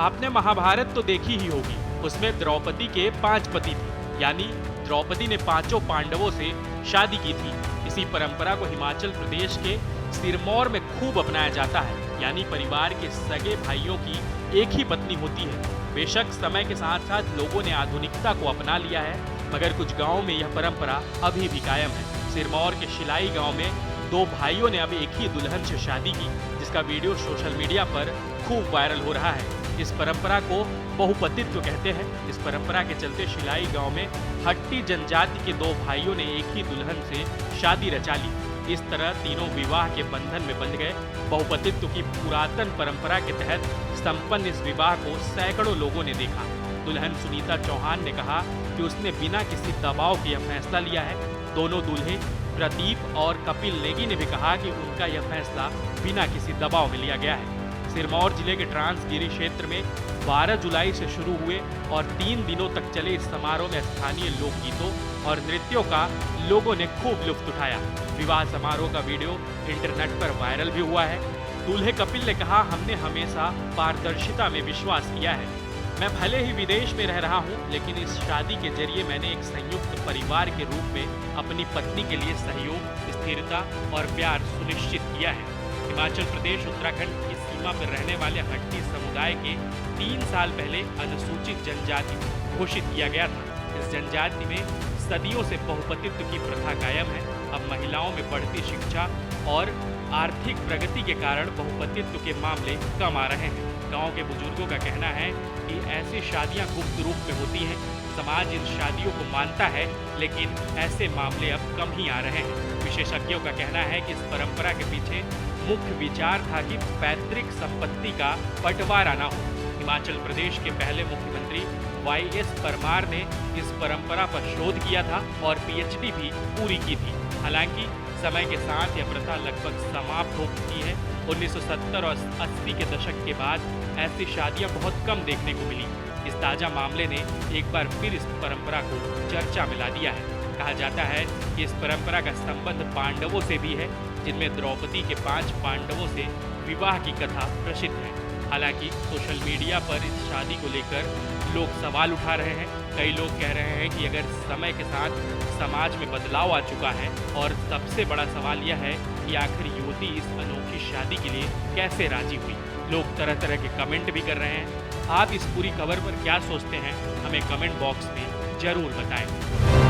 आपने महाभारत तो देखी ही होगी, उसमें द्रौपदी के 5 पति थे, यानी द्रौपदी ने 5 पांडवों से शादी की थी। इसी परंपरा को हिमाचल प्रदेश के सिरमौर में खूब अपनाया जाता है, यानी परिवार के सगे भाइयों की एक ही पत्नी होती है। बेशक समय के साथ साथ लोगों ने आधुनिकता को अपना लिया है, मगर कुछ गाँव में यह परंपरा अभी भी कायम है। सिरमौर के शिलाई गाँव में 2 भाइयों ने अब एक ही दुल्हन से शादी की, जिसका वीडियो सोशल मीडिया पर खूब वायरल हो रहा है। इस परंपरा को बहुपतित्व कहते हैं। इस परंपरा के चलते शिलाई गांव में हट्टी जनजाति के 2 भाइयों ने एक ही दुल्हन से शादी रचा ली। इस तरह तीनों विवाह के बंधन में बंध गए। बहुपतित्व की पुरातन परंपरा के तहत संपन्न इस विवाह को सैकड़ों लोगों ने देखा। दुल्हन सुनीता चौहान ने कहा कि उसने बिना किसी दबाव के यह फैसला लिया है। दोनों दूल्हे प्रदीप और कपिल नेगी ने भी कहा कि उनका यह फैसला बिना किसी दबाव में लिया गया है। सिरमौर जिले के ट्रांसगिरी क्षेत्र में 12 जुलाई से शुरू हुए और 3 दिनों तक चले इस समारोह में स्थानीय लोकगीतों और नृत्यों का लोगों ने खूब लुत्फ उठाया। विवाह समारोह का वीडियो इंटरनेट पर वायरल भी हुआ है। दूल्हे कपिल ने कहा, हमने हमेशा पारदर्शिता में विश्वास किया है। मैं भले ही विदेश में रह रहा हूं, लेकिन इस शादी के जरिए मैंने एक संयुक्त परिवार के रूप में अपनी पत्नी के लिए सहयोग, स्थिरता और प्यार सुनिश्चित किया है। हिमाचल प्रदेश उत्तराखंड की सीमा पर रहने वाले हट्टी समुदाय के 3 साल पहले अनुसूचित जनजाति घोषित किया गया था। इस जनजाति में सदियों से बहुपतित्व की प्रथा कायम है। अब महिलाओं में बढ़ती शिक्षा और आर्थिक प्रगति के कारण बहुपतित्व के मामले कम आ रहे हैं। गांव के बुजुर्गों का कहना है कि ऐसी शादियां गुप्त रूप में होती हैं। समाज इन शादियों को मानता है, लेकिन ऐसे मामले अब कम ही आ रहे हैं। विशेषज्ञों का कहना है कि इस परंपरा के पीछे मुख्य विचार था कि पैतृक संपत्ति का बंटवारा न हो। हिमाचल प्रदेश के पहले मुख्यमंत्री YS परमार ने इस परंपरा पर शोध किया था और PhD भी पूरी की थी। हालांकि समय के साथ यह प्रथा लगभग समाप्त हो चुकी है। 1970 और 80 के दशक के बाद ऐसी शादियां बहुत कम देखने को मिली। इस ताजा मामले ने एक बार फिर इस परंपरा को चर्चा में ला दिया है। कहा जाता है कि इस परंपरा का संबंध पांडवों से भी है, जिनमें द्रौपदी के 5 पांडवों से विवाह की कथा प्रसिद्ध है। हालांकि सोशल मीडिया पर इस शादी को लेकर लोग सवाल उठा रहे हैं। कई लोग कह रहे हैं कि अगर समय के साथ समाज में बदलाव आ चुका है, और सबसे बड़ा सवाल यह है कि आखिर युवती इस अनोखी शादी के लिए कैसे राजी हुई। लोग तरह तरह के कमेंट भी कर रहे हैं। आप इस पूरी खबर पर क्या सोचते हैं, हमें कमेंट बॉक्स में जरूर बताएं।